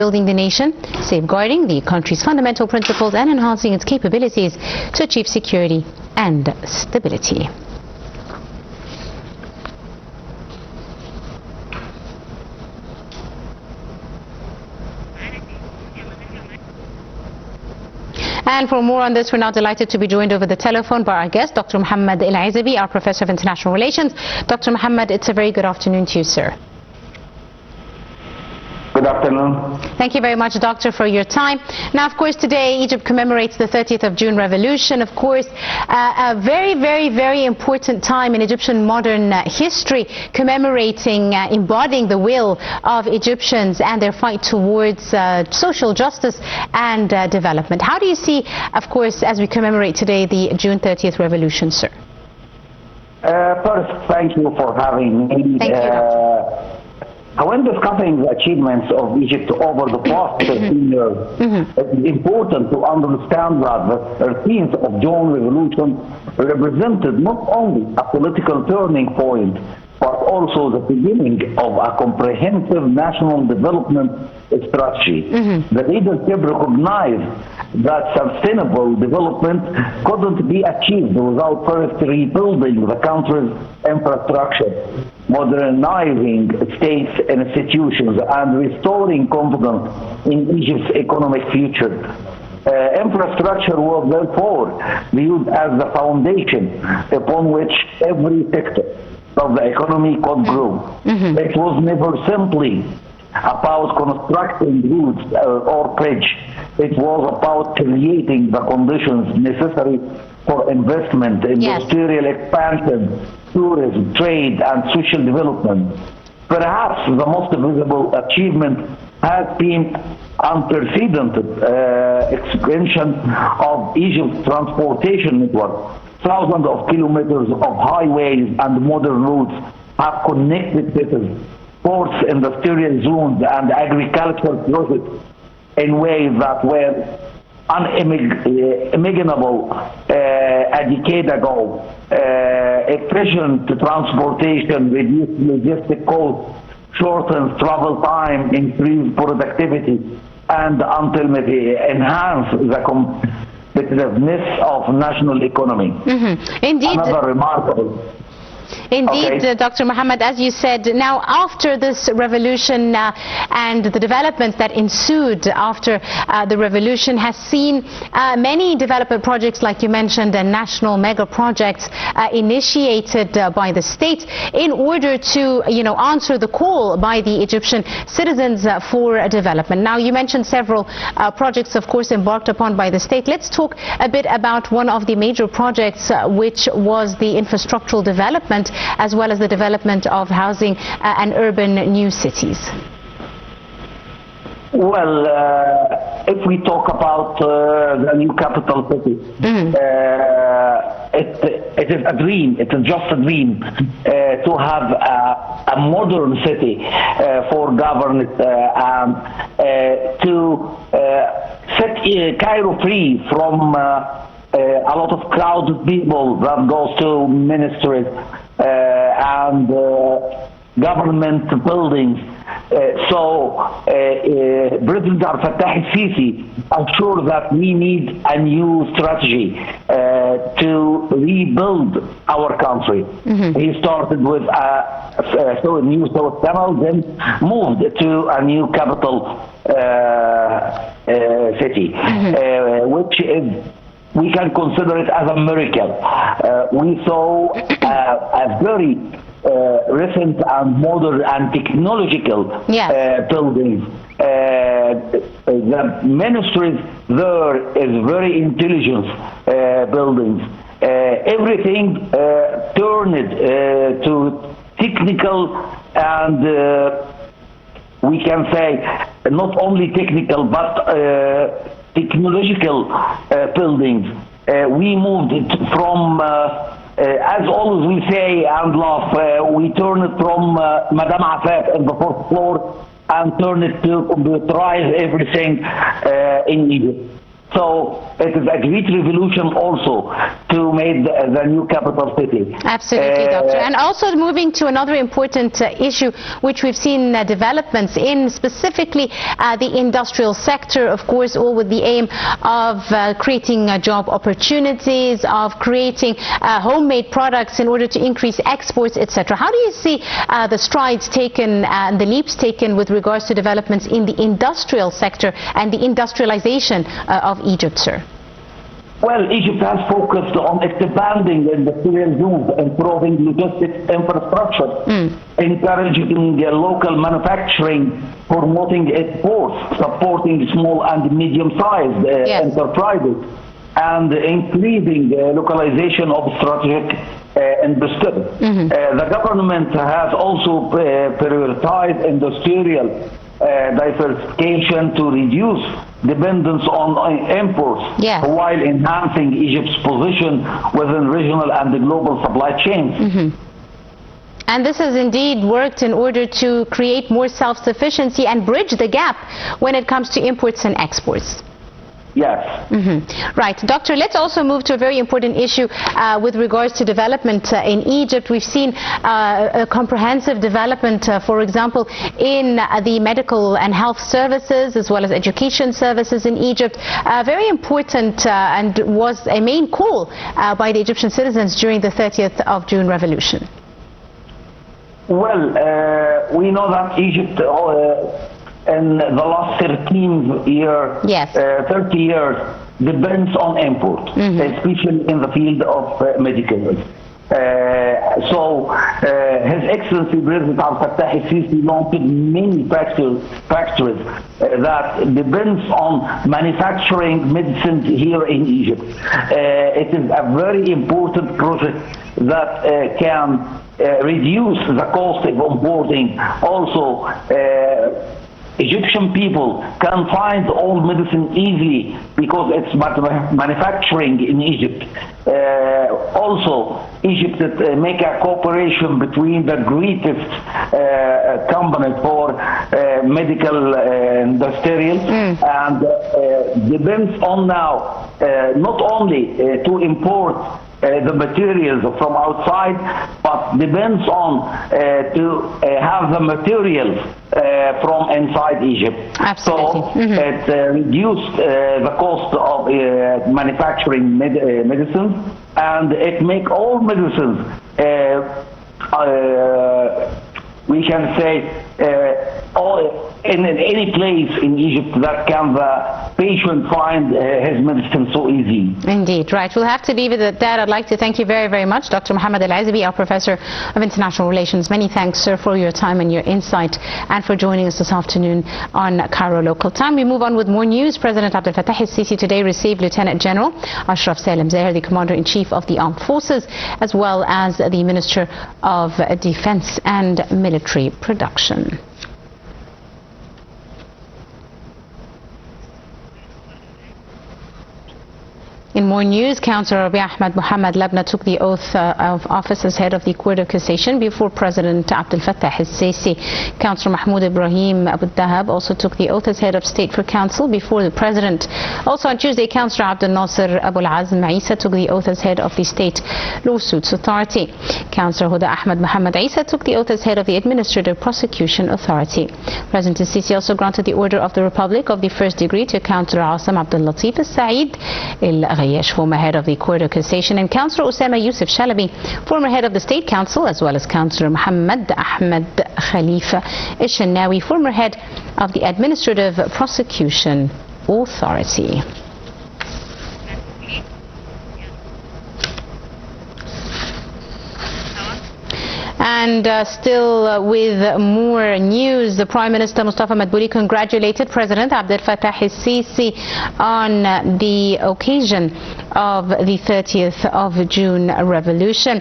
building the nation, safeguarding the country's fundamental principles and enhancing its capabilities to achieve security and stability. And for more on this, we're now delighted to be joined over the telephone by our guest, Dr. Mohamed Ezaby, our Professor of International Relations. Dr. Mohamed, it's a very good afternoon to you, sir. Good afternoon. Thank you very much, Doctor, for your time. Now, of course, today Egypt commemorates the 30th of June revolution. Of course, a very important time in Egyptian modern history, commemorating, embodying the will of Egyptians and their fight towards social justice and development. How do you see, of course, as we commemorate today the June 30th revolution, sir? First, thank you for having me. Thank you, Doctor. When discussing the achievements of Egypt over the past 13 years, it's important to understand that the 13th of June revolution represented not only a political turning point, but also the beginning of a comprehensive national development strategy. The leadership recognized that sustainable development couldn't be achieved without first rebuilding the country's infrastructure, modernizing states institutions, and restoring confidence in Egypt's economic future. Infrastructure was therefore viewed as the foundation upon which every sector of the economy could grow. It was never simply about constructing roads or bridge. It was about creating the conditions necessary for investment, industrial expansion, tourism, trade, and social development. Perhaps the most visible achievement has been unprecedented expansion of Egypt's transportation network. Thousands of kilometers of highways and modern roads have connected cities, ports, industrial zones, and agricultural projects in ways that were unimaginable a decade ago. Efficient transportation reduced logistic costs, shortens travel time, increased productivity, and ultimately enhanced the competitiveness of national economy. Indeed. Another remarkable. Indeed, Dr. Mohamed, as you said, now after this revolution and the developments that ensued after the revolution has seen many development projects, like you mentioned, and national mega projects initiated by the state in order to, answer the call by the Egyptian citizens for development. Now, you mentioned several projects, of course, embarked upon by the state. Let's talk a bit about one of the major projects, which was the infrastructural development, as well as the development of housing and urban new cities. Well, if we talk about the new capital city, it is a dream, it is just a dream to have a modern city for government to set Cairo free from a lot of crowded people that goes to ministries and government buildings. President Fattah al-Sisi assured that we need a new strategy to rebuild our country. He started with a new South Canal, then moved to a new capital city, which is, we can consider it as a miracle. We saw a very recent and modern and technological buildings. The ministries there is very intelligent buildings. Everything turned to technical and we can say not only technical but technological buildings. We moved it from as always we say and laugh, we turn it from Madame Afaf in the fourth floor and turn it to computerize everything in Egypt. So it is a great revolution also to make the new capital city. Absolutely, Doctor. And also moving to another important issue, which we've seen developments in, specifically the industrial sector, of course, all with the aim of creating job opportunities, of creating homemade products in order to increase exports, etc. How do you see the strides taken and the leaps taken with regards to developments in the industrial sector and the industrialization of Egypt, sir? Well, Egypt has focused on expanding industrial zones, improving logistics infrastructure, encouraging local manufacturing, promoting exports, supporting small and medium-sized enterprises, and increasing localization of strategic industry. The government has also prioritized industrial diversification to reduce dependence on imports, while enhancing Egypt's position within regional and global supply chains. And this has indeed worked in order to create more self-sufficiency and bridge the gap when it comes to imports and exports. Yes. Right. Doctor, let's also move to a very important issue with regards to development in Egypt. We've seen a comprehensive development, for example, in the medical and health services as well as education services in Egypt. Very important and was a main call by the Egyptian citizens during the 30th of June revolution. Well, we know that Egypt in the last 30 years depends on import, especially in the field of medical. So His Excellency President Abdel Fattah el-Sisi launched many factories that depends on manufacturing medicines here in Egypt. It is a very important project that can reduce the cost of importing. Also, Egyptian people can find all medicine easily because it's manufacturing in Egypt. Also, Egypt make a cooperation between the greatest companies for medical industrial and depends on now not only to import the materials from outside, but depends on to have the materials from inside Egypt. Absolutely. So it reduced the cost of manufacturing medicines, and it make all medicines we can say in any place in Egypt that can the patient find his medicine so easy. Indeed, right. We'll have to leave it at that. I'd like to thank you very, very much, Dr. Mohamed Ezaby, our Professor of International Relations. Many thanks, sir, for your time and your insight and for joining us this afternoon on Cairo Local Time. We move on with more news. President Abdel Fattah el-Sisi today received Lieutenant General Ashraf Salem Zahir, the Commander-in-Chief of the Armed Forces, as well as the Minister of Defense and Military Production. In more news, Councillor Rabi Ahmed Mohamed Labna took the oath of office as head of the Court of Cassation before President Abdel Fattah el-Sisi. Councillor Mahmoud Ibrahim Abu Dahab also took the oath as head of State for Council before the President. Also on Tuesday, Councillor Abdel Nasser Abu Azm Isa took the oath as head of the State Lawsuits Authority. Councillor Huda Ahmed Mohamed Isa took the oath as head of the Administrative Prosecution Authority. President el-Sisi also granted the Order of the Republic of the First Degree to Councillor Asam Abdel Latif al-Said former head of the Court of Cassation, and Councillor Osama Yusuf Shalabi, former head of the State Council, as well as Councillor Muhammad Ahmed Khalifa al-Shannawi, former head of the Administrative Prosecution Authority. And still with more news, the Prime Minister Mustafa Madbouli congratulated President Abdel Fattah el-Sisi on the occasion of the 30th of June revolution,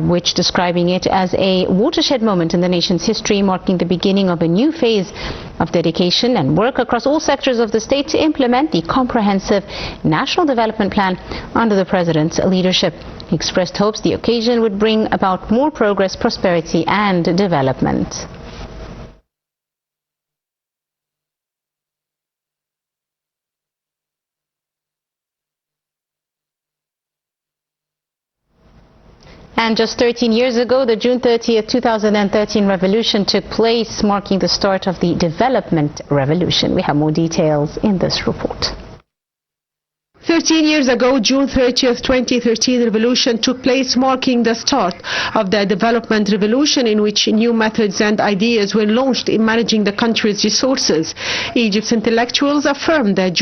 which describing it as a watershed moment in the nation's history, marking the beginning of a new phase of dedication and work across all sectors of the state to implement the comprehensive national development plan under the President's leadership. He expressed hopes the occasion would bring about more progress, prosperity and development. And just 13 years ago, the June 30th, 2013 revolution took place, marking the start of the development revolution. We have more details in this report. 13 years ago, June 30th, 2013 revolution took place, marking the start of the development revolution, in which new methods and ideas were launched in managing the country's resources. Egypt's intellectuals affirmed that June